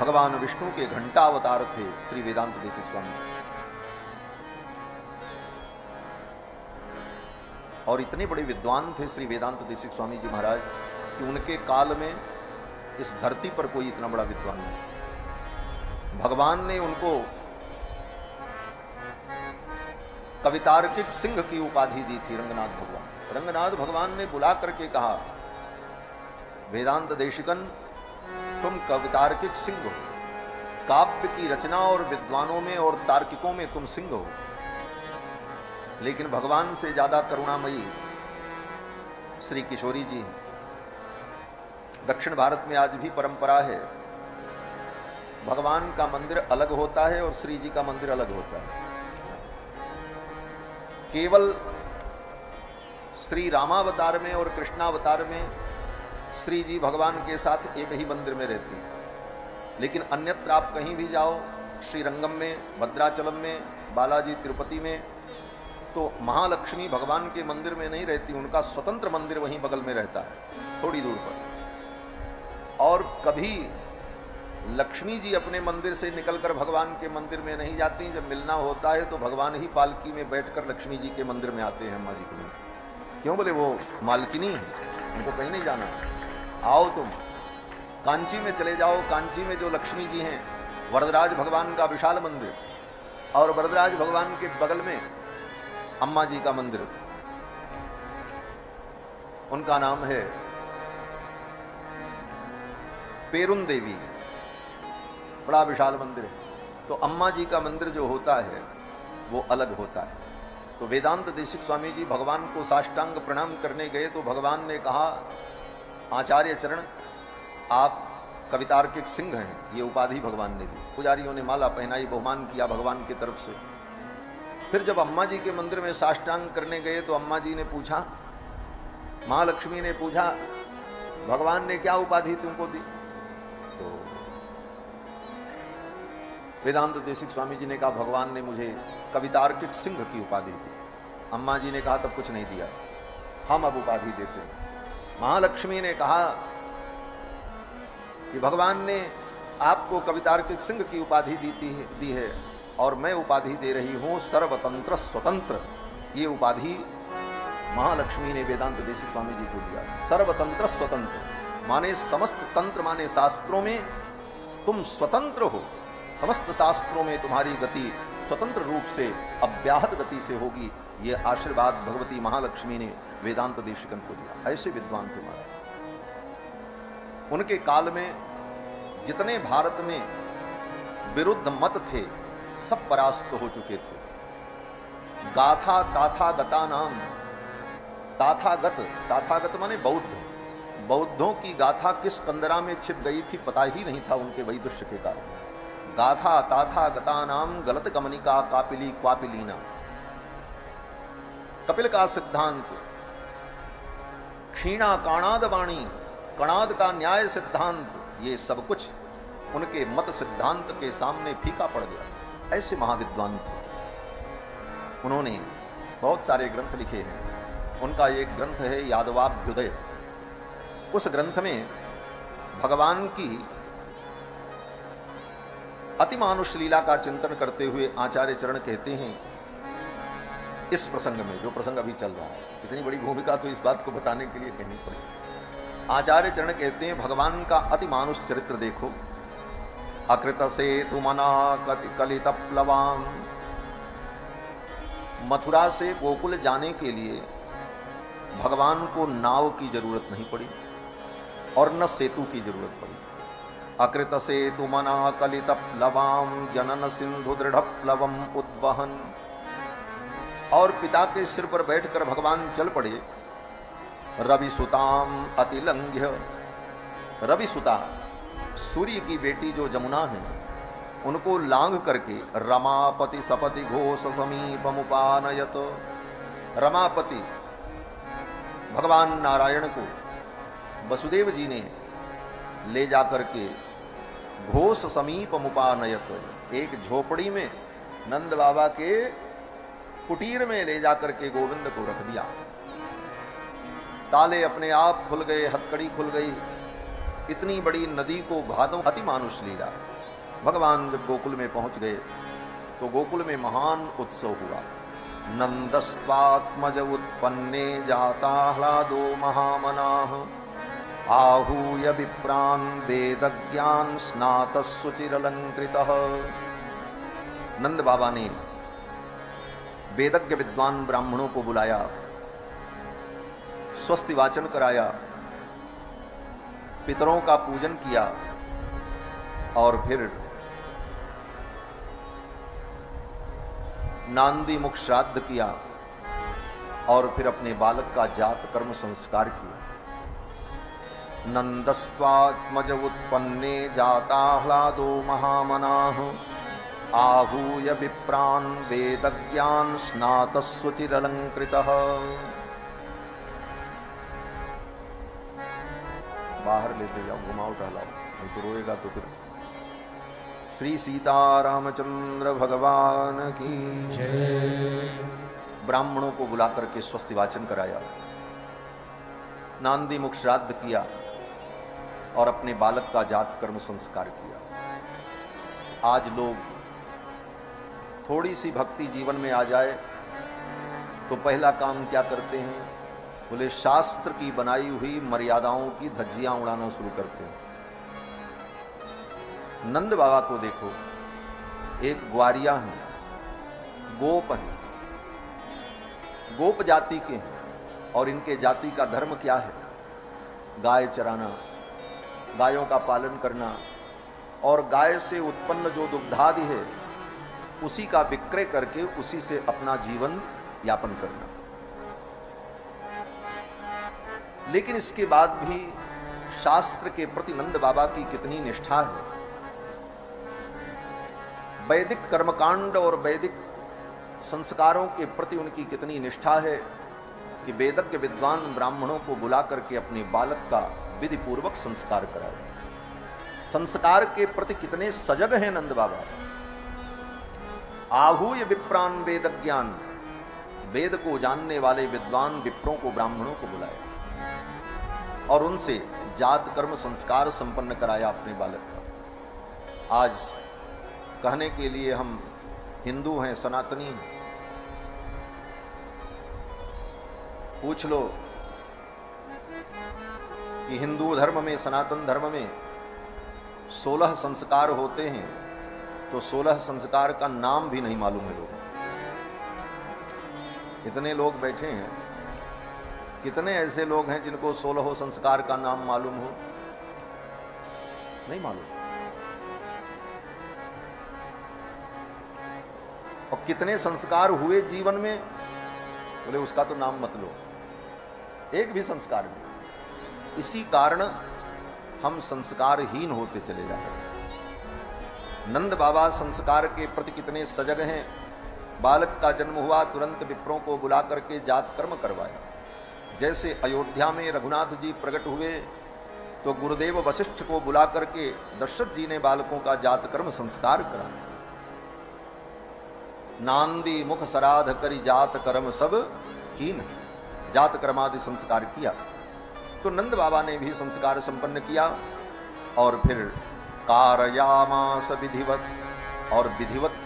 भगवान विष्णु के घंटा अवतार थे श्री वेदांत देशिक स्वामी। और इतने बड़े विद्वान थे श्री वेदांत देशिक स्वामी जी महाराज कि उनके काल में इस धरती पर कोई इतना बड़ा विद्वान नहीं। भगवान ने उनको कवितार्किक सिंह की उपाधि दी थी। रंगनाथ भगवान, रंगनाथ भगवान ने बुला करके कहा, वेदांत देशिकन तुम कवितार्किक सिंह हो, काव्य की रचना और विद्वानों में और तार्किकों में तुम सिंह हो। लेकिन भगवान से ज्यादा करुणामयी श्री किशोरी जी। दक्षिण भारत में आज भी परंपरा है, भगवान का मंदिर अलग होता है और श्री जी का मंदिर अलग होता है। केवल श्री रामावतार में और कृष्णावतार में श्री जी भगवान के साथ एक ही मंदिर में रहती हैं, लेकिन अन्यत्र आप कहीं भी जाओ, श्रीरंगम में, भद्राचलम में, बालाजी तिरुपति में, तो महालक्ष्मी भगवान के मंदिर में नहीं रहती, उनका स्वतंत्र मंदिर वहीं बगल में रहता है थोड़ी दूर पर। और कभी लक्ष्मी जी अपने मंदिर से निकलकर भगवान के मंदिर में नहीं जाती। जब मिलना होता है तो भगवान ही पालकी में बैठकर लक्ष्मी जी के मंदिर में आते हैं अम्मा जी के लिए। क्यों? बोले वो मालकिनी है, उनको कहीं नहीं जाना। आओ तुम कांची में चले जाओ, कांची में जो लक्ष्मी जी हैं, वरदराज भगवान का विशाल मंदिर, और वरदराज भगवान के बगल में अम्मा जी का मंदिर, उनका नाम है पेरुन देवी, बड़ा विशाल मंदिर है। तो अम्मा जी का मंदिर जो होता है वो अलग होता है। तो वेदांत देशिक स्वामी जी भगवान को साष्टांग प्रणाम करने गए तो भगवान ने कहा, आचार्य चरण आप कवितार्किक सिंह हैं, ये उपाधि भगवान ने दी। पुजारियों ने माला पहनाई, बहुमान किया भगवान की तरफ से। फिर जब अम्मा जी के मंदिर में साष्टांग करने गए तो अम्मा जी ने पूछा, महालक्ष्मी ने पूछा, भगवान ने क्या उपाधि तुमको दी? तो वेदांत देशिक स्वामी जी ने कहा, भगवान ने मुझे कवितार्किक सिंह की उपाधि दी। अम्मा जी ने कहा, तब कुछ नहीं दिया, हम अब उपाधि देते हैं। महालक्ष्मी ने कहा कि भगवान ने आपको कवितार्किक सिंह की उपाधि दी है और मैं उपाधि दे रही हूं सर्वतंत्र स्वतंत्र। ये उपाधि महालक्ष्मी ने वेदांत देशिक स्वामी जी को दिया। सर्वतंत्र स्वतंत्र माने समस्त तंत्र माने शास्त्रों में तुम स्वतंत्र हो, समस्त शास्त्रों में तुम्हारी गति स्वतंत्र रूप से अव्याहत गति से होगी। ये आशीर्वाद भगवती महालक्ष्मी ने वेदांत देशिकन को दिया। ऐसे विद्वान थे महाराज। उनके काल में जितने भारत में विरुद्ध मत थे सब परास्त हो चुके थे। गाथा ताथागता नाम, ताथागत माने बौद्ध, बौद्धों की गाथा किस कंदरा में छिप गई थी पता ही नहीं था उनके वैदुष्य के कारण। गाथा ताथागता नाम गलत गमनिका कापिली क्वापिलीना, कपिल का सिद्धांत, क्षीणा काणाद वाणी, कणाद का न्याय सिद्धांत, ये सब कुछ उनके मत सिद्धांत के सामने फीका पड़ गया। ऐसे महाविद्वान थे। उन्होंने बहुत सारे ग्रंथ लिखे हैं। उनका एक ग्रंथ है यादवाभ्युदय। उस ग्रंथ में भगवान की अतिमानुष लीला का चिंतन करते हुए आचार्य चरण कहते हैं, इस प्रसंग में जो प्रसंग अभी चल रहा है, इतनी बड़ी भूमिका तो इस बात को बताने के लिए कहनी पड़ेगी। आचार्य चरण कहते हैं, भगवान का अतिमानुष चरित्र देखो। अकृत से तुमना कलित प्लवाम, मथुरा से गोकुल जाने के लिए भगवान को नाव की जरूरत नहीं पड़ी और न सेतु की जरूरत पड़ी। अकृत से तुमना कलित प्लवाम जनन सिंधु दृढ़ प्लवम उद्वहन, और पिता के सिर पर बैठकर भगवान चल पड़े। रवि सुताम अतिलंघ्य, रवि सुता सूर्य की बेटी जो जमुना है उनको लांघ करके रमापति सपति घोष समीपमुपानयत, रमापति भगवान नारायण को वसुदेव जी ने ले जाकर के घोष समीपमुपानयत, एक झोपड़ी में नंद बाबा के कुटीर में ले जाकर के गोविंद को रख दिया। ताले अपने आप खुल गए, हथकड़ी खुल गई, इतनी बड़ी नदी को भादों अति मानुष लीला। भगवान जब गोकुल में पहुंच गए तो गोकुल में महान उत्सव हुआ। नंदस्वात्मज उत्पन्ने जाताह्लादो महामनाः आहूय विप्रान् वेदज्ञान स्नातस्सुचिरलंकृतः। नंद बाबा ने वेदज्ञ विद्वान ब्राह्मणों को बुलाया, स्वस्ति वाचन कराया, पितरों का पूजन किया और फिर नांदी मुख श्राद्ध किया और फिर अपने बालक का जात कर्म संस्कार किया। नंदस्त्वात्मज उत्पन्ने जाताह्लादो महामनाः आहूय विप्रान् वेदज्ञान स्नातस्सुचिरलंकृतः। बाहर लेते जाओ, घुमाओ टहलाओ, नहीं तो रोएगा तो फिर। श्री सीतारामचंद्र भगवान की जय। ब्राह्मणों को बुला करके स्वस्ति वाचन कराया, नांदी मुख श्राद्ध किया और अपने बालक का जात कर्म संस्कार किया। आज लोग थोड़ी सी भक्ति जीवन में आ जाए तो पहला काम क्या करते हैं? बोले शास्त्र की बनाई हुई मर्यादाओं की धज्जियां उड़ाना शुरू करते हैं। नंद बाबा को देखो, एक ग्वारिया हैं, गोप हैं, गोप जाति के हैं और इनके जाति का धर्म क्या है? गाय चराना, गायों का पालन करना और गाय से उत्पन्न जो दुग्धादि है उसी का विक्रय करके उसी से अपना जीवन यापन करना। लेकिन इसके बाद भी शास्त्र के प्रति नंद बाबा की कितनी निष्ठा है। वैदिक कर्मकांड और वैदिक संस्कारों के प्रति उनकी कितनी निष्ठा है कि वेदज्ञ विद्वान ब्राह्मणों को बुला करके अपने बालक का विधि पूर्वक संस्कार कराए। संस्कार के प्रति कितने सजग हैं नंद बाबा। आहूय विप्रान वेदज्ञान, वेद को जानने वाले विद्वान विप्रों को, ब्राह्मणों को बुलाया और उनसे जात कर्म संस्कार संपन्न कराया अपने बालक का। आज कहने के लिए हम हिंदू हैं, सनातनी हैं, पूछ लो कि हिंदू धर्म में, सनातन धर्म में 16 संस्कार होते हैं तो 16 संस्कार का नाम भी नहीं मालूम है लोगों। इतने लोग बैठे हैं, कितने ऐसे लोग हैं जिनको 16 संस्कार का नाम मालूम हो? नहीं मालूम। और कितने संस्कार हुए जीवन में? बोले उसका तो नाम मत लो, एक भी संस्कार नहीं। इसी कारण हम संस्कारहीन होते चले जा रहे हैं। नंद बाबा संस्कार के प्रति कितने सजग हैं। बालक का जन्म हुआ, तुरंत विप्रों को बुला करके जात कर्म करवाया। जैसे अयोध्या में रघुनाथ जी प्रकट हुए तो गुरुदेव वशिष्ठ को बुला करके दशरथ जी ने बालकों का जात कर्म संस्कार कराया। नांदी मुख सराध करी जात कर्म सब कीन, जात कर्मादि संस्कार किया। तो नंद बाबा ने भी संस्कार संपन्न किया और फिर कारयामास विधिवत, और विधिवत